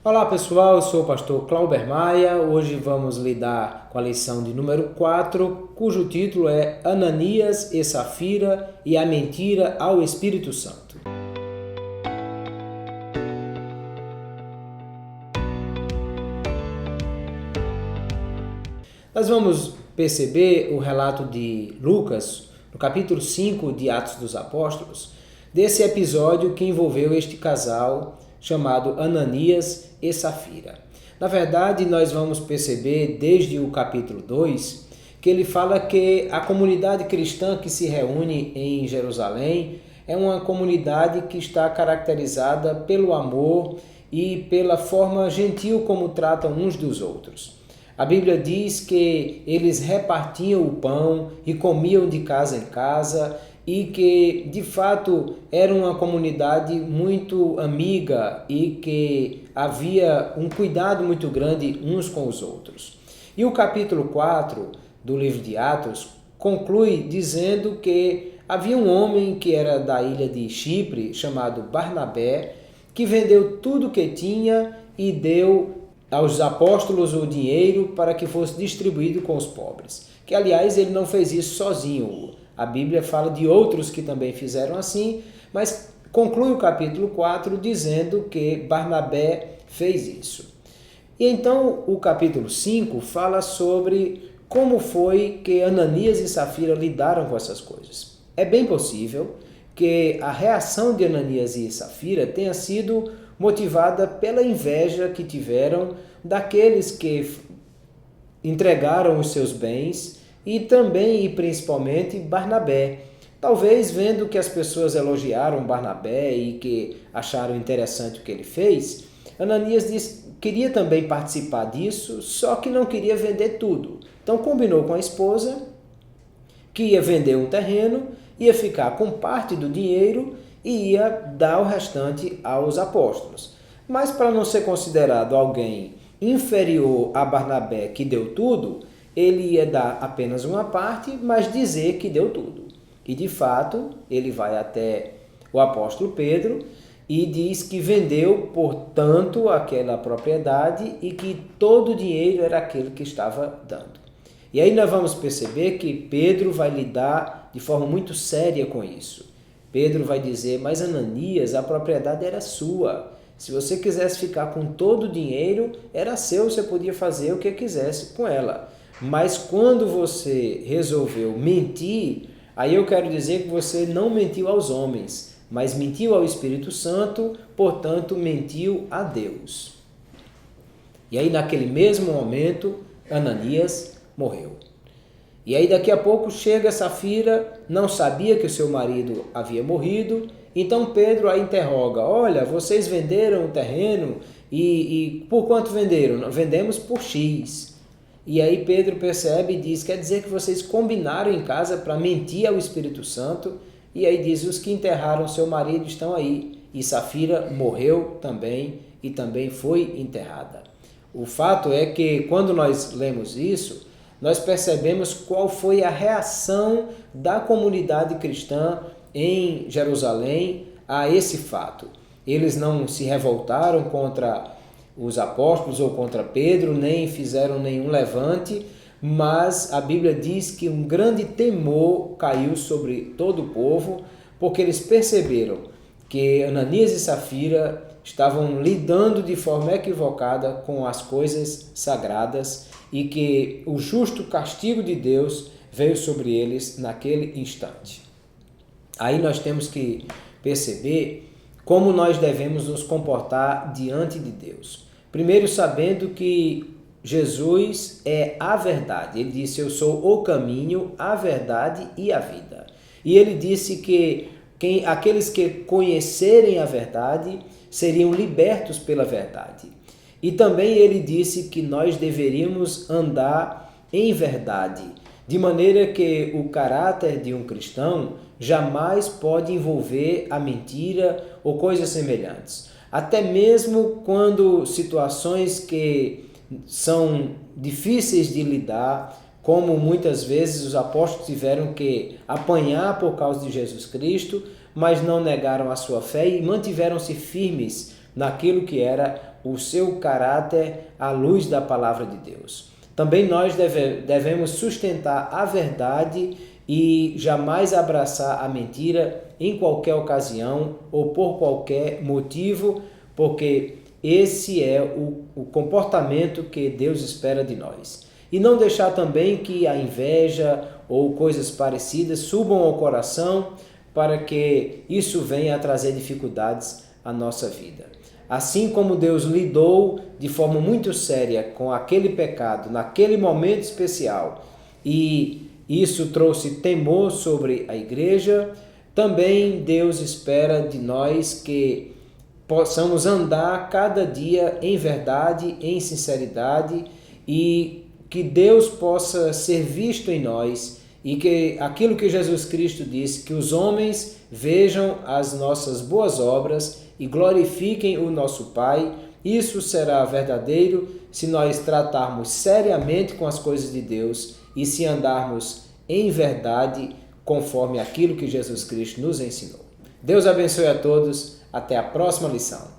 Olá pessoal, eu sou o pastor Clauber Maia. Hoje vamos lidar com a lição de número 4, cujo título é Ananias e Safira e a mentira ao Espírito Santo. Nós vamos perceber o relato de Lucas, no capítulo 5 de Atos dos Apóstolos, desse episódio que envolveu este casal chamado Ananias e Safira. Na verdade, nós vamos perceber desde o capítulo 2 que ele fala que a comunidade cristã que se reúne em Jerusalém é uma comunidade que está caracterizada pelo amor e pela forma gentil como tratam uns dos outros. A Bíblia diz que eles repartiam o pão e comiam de casa em casa e que, de fato, era uma comunidade muito amiga e que havia um cuidado muito grande uns com os outros. E o capítulo 4 do livro de Atos conclui dizendo que havia um homem que era da ilha de Chipre, chamado Barnabé, que vendeu tudo o que tinha e deu aos apóstolos o dinheiro para que fosse distribuído com os pobres. Que, aliás, ele não fez isso sozinho. A Bíblia fala de outros que também fizeram assim, mas conclui o capítulo 4 dizendo que Barnabé fez isso. E então o capítulo 5 fala sobre como foi que Ananias e Safira lidaram com essas coisas. É bem possível que a reação de Ananias e Safira tenha sido motivada pela inveja que tiveram daqueles que entregaram os seus bens e também e principalmente Barnabé. Talvez vendo que as pessoas elogiaram Barnabé e que acharam interessante o que ele fez, Ananias queria também participar disso, só que não queria vender tudo. Então combinou com a esposa que ia vender um terreno, ia ficar com parte do dinheiro e ia dar o restante aos apóstolos. Mas para não ser considerado alguém inferior a Barnabé que deu tudo, ele ia dar apenas uma parte, mas dizer que deu tudo. E de fato, ele vai até o apóstolo Pedro e diz que vendeu, portanto, aquela propriedade e que todo o dinheiro era aquele que estava dando. E aí nós vamos perceber que Pedro vai lidar de forma muito séria com isso. Pedro vai dizer, mas Ananias, a propriedade era sua. Se você quisesse ficar com todo o dinheiro, era seu, você podia fazer o que quisesse com ela. Mas quando você resolveu mentir, aí eu quero dizer que você não mentiu aos homens, mas mentiu ao Espírito Santo, portanto mentiu a Deus. E aí naquele mesmo momento, Ananias morreu. E aí daqui a pouco chega Safira, não sabia que o seu marido havia morrido, então Pedro a interroga, olha, vocês venderam o terreno e por quanto venderam? Vendemos por X. E aí Pedro percebe e diz, quer dizer que vocês combinaram em casa para mentir ao Espírito Santo, e aí diz, os que enterraram seu marido estão aí, e Safira morreu também e também foi enterrada. O fato é que quando nós lemos isso, nós percebemos qual foi a reação da comunidade cristã em Jerusalém a esse fato. Eles não se revoltaram contra os apóstolos ou contra Pedro, nem fizeram nenhum levante, mas a Bíblia diz que um grande temor caiu sobre todo o povo, porque eles perceberam que Ananias e Safira estavam lidando de forma equivocada com as coisas sagradas e que o justo castigo de Deus veio sobre eles naquele instante. Aí nós temos que perceber como nós devemos nos comportar diante de Deus. Primeiro, sabendo que Jesus é a verdade. Ele disse, eu sou o caminho, a verdade e a vida. E ele disse que aqueles que conhecerem a verdade seriam libertos pela verdade. E também ele disse que nós deveríamos andar em verdade, de maneira que o caráter de um cristão jamais pode envolver a mentira ou coisas semelhantes. Até mesmo quando situações que são difíceis de lidar, como muitas vezes os apóstolos tiveram que apanhar por causa de Jesus Cristo, mas não negaram a sua fé e mantiveram-se firmes naquilo que era o seu caráter à luz da palavra de Deus. Também nós devemos sustentar a verdade e jamais abraçar a mentira em qualquer ocasião ou por qualquer motivo, porque esse é o comportamento que Deus espera de nós. E não deixar também que a inveja ou coisas parecidas subam ao coração para que isso venha a trazer dificuldades à nossa vida. Assim como Deus lidou de forma muito séria com aquele pecado naquele momento especial e isso trouxe temor sobre a igreja, também Deus espera de nós que possamos andar cada dia em verdade, em sinceridade e que Deus possa ser visto em nós e que aquilo que Jesus Cristo disse, que os homens vejam as nossas boas obras e glorifiquem o nosso Pai. Isso será verdadeiro se nós tratarmos seriamente com as coisas de Deus e se andarmos em verdade conforme aquilo que Jesus Cristo nos ensinou. Deus abençoe a todos. Até a próxima lição.